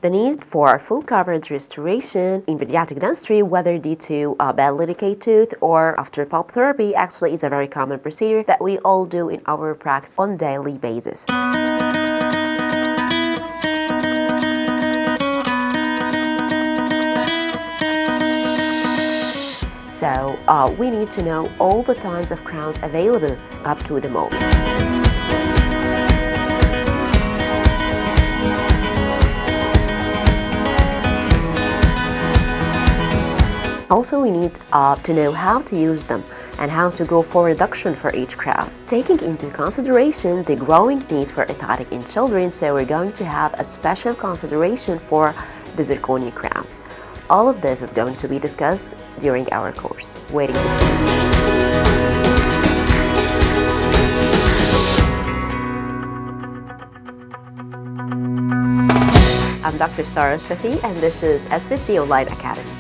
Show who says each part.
Speaker 1: The need for full coverage restoration in pediatric dentistry, whether due to a badly decayed tooth or after pulp therapy, actually is a very common procedure that we all do in our practice on a daily basis. So we need to know all the types of crowns available up to the moment. Also, we need to know how to use them and how to go for reduction for each crown, taking into consideration the growing need for orthotic in children. So we're going to have a special consideration for the zirconia crowns. All of this is going to be discussed during our course. Waiting to see you. I'm Dr. Sarah Shafi, and this is SBC Online Academy.